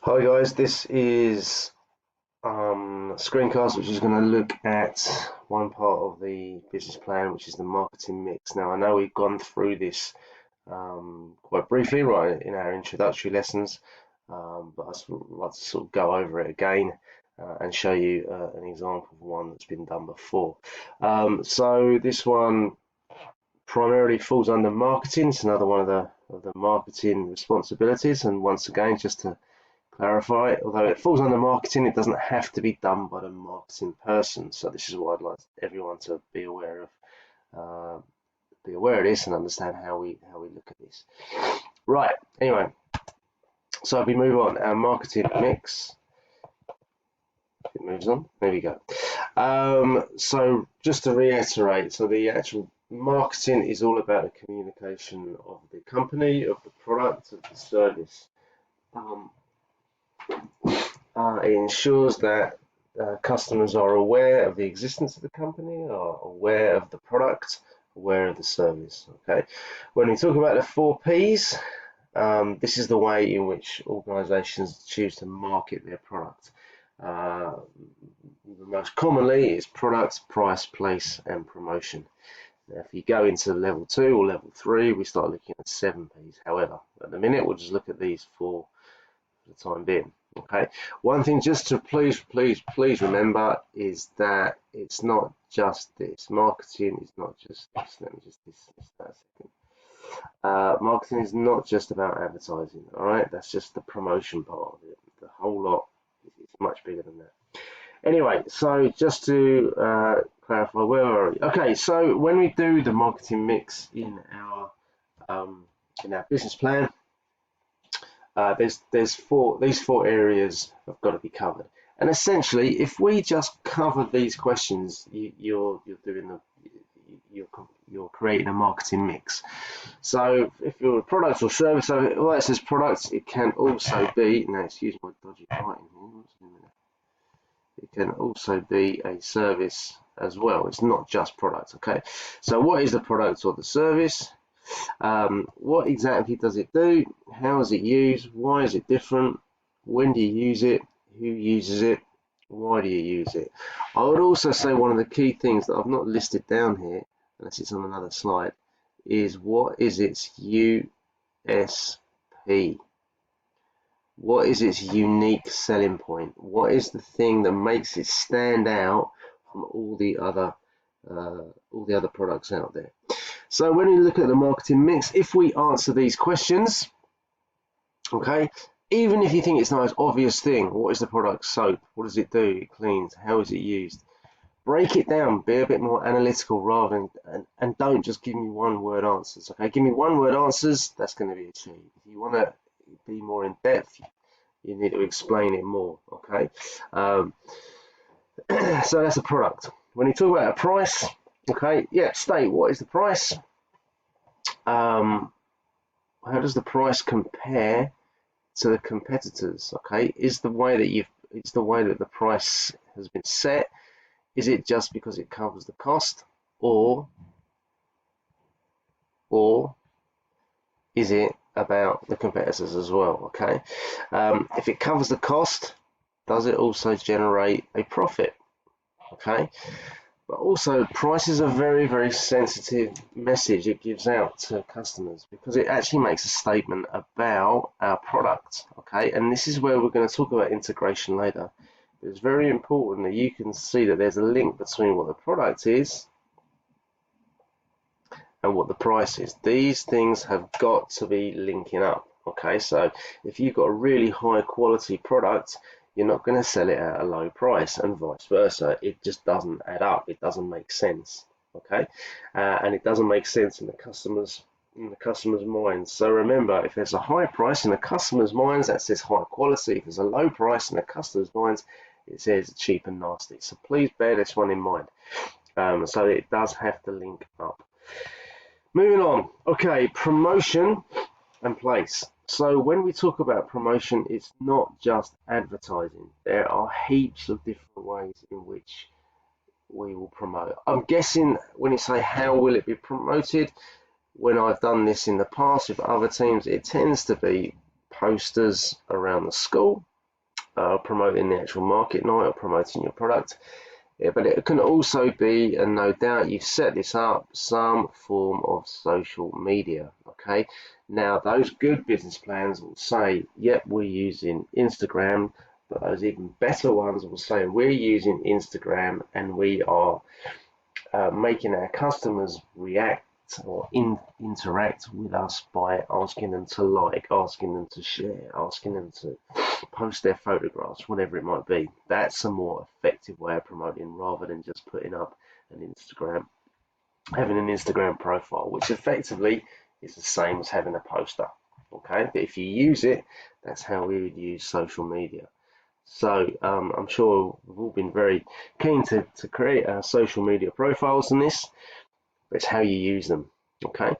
Hi guys, this is a screencast which is going to look at one part of the business plan, which is the marketing mix. Now I know we've gone through this quite briefly right in our introductory lessons, but I'd like to sort of go over it again and show you an example of one that's been done before. So this one primarily falls under marketing. It's another one of the marketing responsibilities, and once again, just to clarify, although it falls under marketing, it doesn't have to be done by the marketing person. So this is what I'd like everyone to be aware of. Be aware of this and understand how we look at this. Right. Anyway, so if we move on, our marketing mix. It moves on. There we go. So just to reiterate, so the actual marketing is all about the communication of the company, of the product, of the service. It ensures that customers are aware of the existence of the company, are aware of the product, aware of the service. Okay. When we talk about the 4Ps, this is the way in which organisations choose to market their product. Most commonly, it's product, price, place, and promotion. Now, if you go into level 2 or level 3, we start looking at 7Ps. However, at the minute, we'll just look at these 4 for the time being. Okay, one thing just to please remember is that it's not just this. Marketing is not just this. Let me just this that a second. Marketing is not just about advertising. All right, that's just the promotion part of it. The whole lot is much bigger than that. Anyway, so just to clarify, where are we? Okay, so when we do the marketing mix in our business plan, these four areas have got to be covered. And essentially, if we just cover these questions, you're creating a marketing mix. So if you're a product or service, so well, it says products, it can also be, now excuse my dodgy writing here, it can also be a service as well. It's not just products. Okay, so what is the product or the service? What exactly does it do? How is it used? Why is it different? When do you use it? Who uses it? Why do you use it? I would also say one of the key things that I've not listed down here, unless it's on another slide, is what is its USP? What is its unique selling point? What is the thing that makes it stand out from all the other products out there? So when you look at the marketing mix, if we answer these questions, okay, even if you think it's not an obvious thing, what is the product? Soap. What does it do? It cleans. How is it used? Break it down. Be a bit more analytical rather than, and don't just give me one word answers. Okay, give me one word answers. That's going to be achieved. If you want to be more in depth, you need to explain it more. Okay, so that's a product. When you talk about a price, okay, yeah, state what is the price. How does the price compare to the competitors? Okay, is the way that the price has been set, is it just because it covers the cost, or is it about the competitors as well? Okay, if it covers the cost, does it also generate a profit? Okay, but also price is a very, very sensitive message it gives out to customers because it actually makes a statement about our product. Okay, and this is where we're going to talk about integration later. It's very important that you can see that there's a link between what the product is and what the price is. These things have got to be linking up. Okay, so if you've got a really high quality product, you're not going to sell it at a low price, and vice versa. It just doesn't add up. It doesn't make sense. Okay, and it doesn't make sense in the customer's minds. So remember, if there's a high price in the customer's minds, that says high quality. If there's a low price in the customer's minds, it says cheap and nasty. So please bear this one in mind. So it does have to link up. Moving on. Okay, promotion and place. So when we talk about promotion, it's not just advertising. There are heaps of different ways in which we will promote. I'm guessing when you say how will it be promoted, when I've done this in the past with other teams, it tends to be posters around the school. promoting the actual market night or promoting your product. Yeah, but it can also be, and no doubt you've set this up, some form of social media. Okay, now those good business plans will say, yep, we're using Instagram, but those even better ones will say we're using Instagram and we are making our customers react or interact with us by asking them to like, asking them to share, asking them to post their photographs, whatever it might be. That's a more effective way of promoting rather than just putting up an Instagram, having an Instagram profile, which effectively is the same as having a poster. Okay, but if you use it, that's how we would use social media. So I'm sure we've all been very keen to create our social media profiles in this, but it's how you use them. Okay,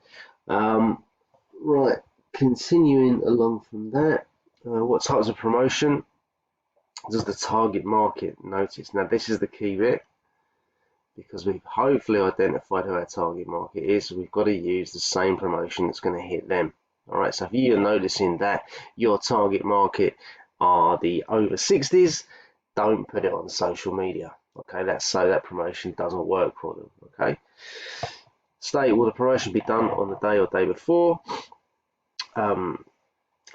right, continuing along from that, what types of promotion does the target market notice? Now this is the key bit, because we've hopefully identified who our target market is, so we've got to use the same promotion that's going to hit them. All right, so if you're noticing that your target market are the over 60s, don't put it on social media. Okay, that's so that promotion doesn't work for them. Okay, state, will the promotion be done on the day or day before?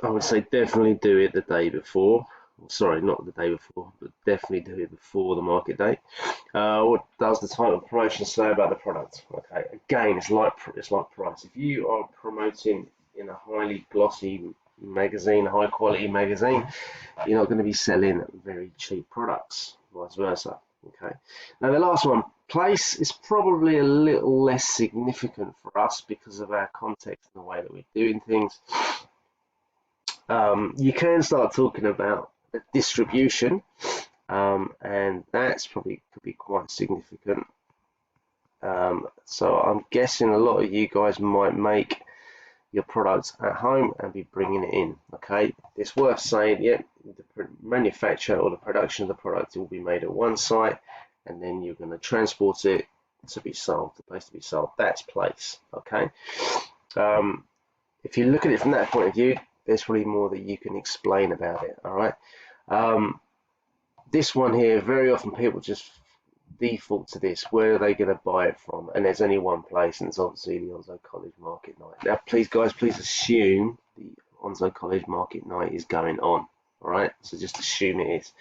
I would say definitely do it the day before. Sorry, not the day before, but definitely do it before the market date. What does the type of promotion say about the product? Okay, again, it's like price. If you are promoting in a highly glossy magazine, high quality magazine, you're not going to be selling very cheap products, vice versa. Okay, now the last one, place, is probably a little less significant for us because of our context and the way that we're doing things. You can start talking about distribution, and that's probably could be quite significant. So I'm guessing a lot of you guys might make your products at home and be bringing it in. Okay, it's worth saying, yeah, the manufacture or the production of the product will be made at one site, and then you're going to transport it to be sold, the place to be sold. That's place. Okay, if you look at it from that point of view, there's probably more that you can explain about it. All right, this one here, very often people just default to this. Where are they going to buy it from? And there's only one place, and it's obviously the Onslow College Market Night. Now, please, guys, please assume the Onslow College Market Night is going on. All right, so just assume it is.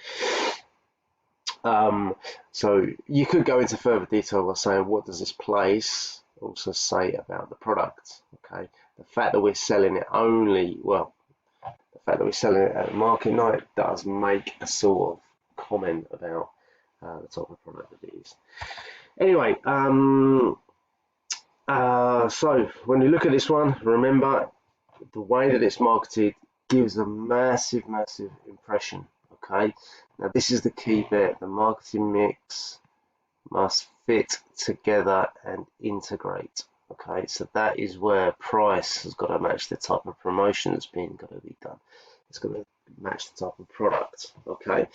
So you could go into further detail by saying, what does this place also say about the product? Okay, the fact that we're selling it the fact that we're selling it at market night does make a sort of comment about the type of product that it is. Anyway, so when you look at this one, remember the way that it's marketed gives a massive impression. Okay, now this is the key bit. The marketing mix must fit together and integrate. Okay, so that is where price has got to match the type of promotion that's being got to be done. It's got to match the type of product. Okay,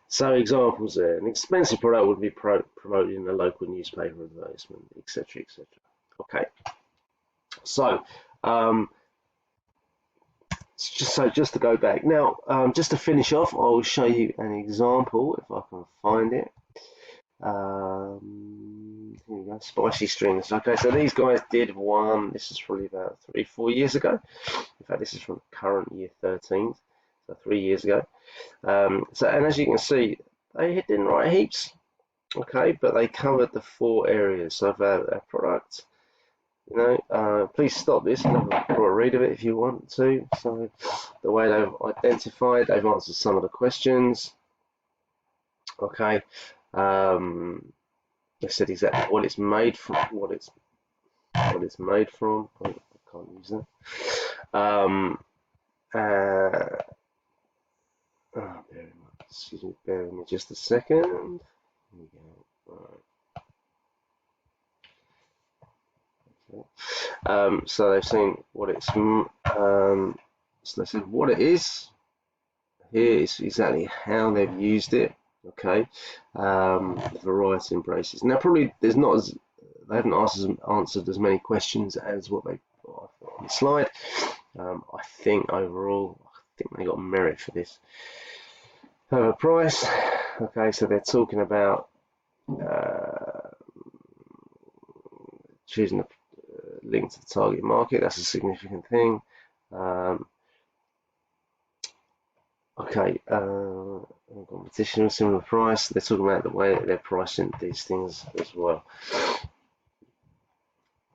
so examples there: an expensive product would be promoted in a local newspaper advertisement, etc., etc. Okay, so just to go back now, just to finish off, I will show you an example if I can find it. Here we go, spicy strings. Okay, so these guys did one. This is probably about 3-4 years ago. In fact, this is from current year 13, so 3 years ago. And as you can see, they didn't write heaps. Okay, but they covered the 4 areas. So our product. Please stop this and have a read of it if you want to. So the way they've identified, they've answered some of the questions. Okay. They said exactly what it's made from, what it's made from. Oh, I can't use that. Bear with me just a second. Here we go. All right. Okay. So they've seen what it's. So they said what it is. Here is exactly how they've used it. Okay, variety embraces. Now, probably there's not as they haven't answered as many questions as what they put on the slide. I think overall, I think they got merit for this. price. Okay, so they're talking about uh, choosing a link to the target market. That's a significant thing. Um, okay, competition with similar price. They're talking about the way that they're pricing these things as well.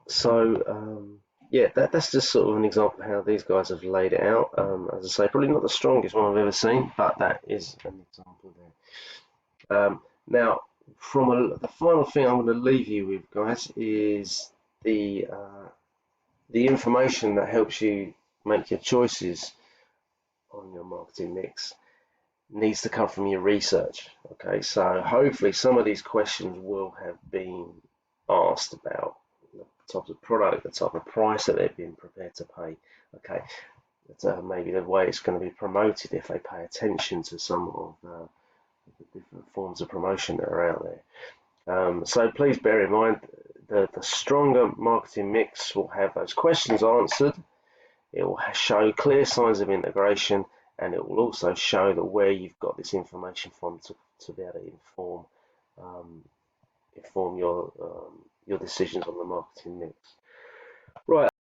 So yeah, that's just sort of an example of how these guys have laid it out. As I say, probably not the strongest one I've ever seen, but that is an example there. Now, the final thing I'm going to leave you with, guys, is the information that helps you make your choices on your marketing mix needs to come from your research. Okay, so hopefully some of these questions will have been asked about the type of product, the type of price that they've been prepared to pay. Okay, maybe the way it's going to be promoted if they pay attention to some of the different forms of promotion that are out there. So please bear in mind the stronger marketing mix will have those questions answered. It will show clear signs of integration, and it will also show that where you've got this information from to be able to inform your decisions on the marketing mix. Right.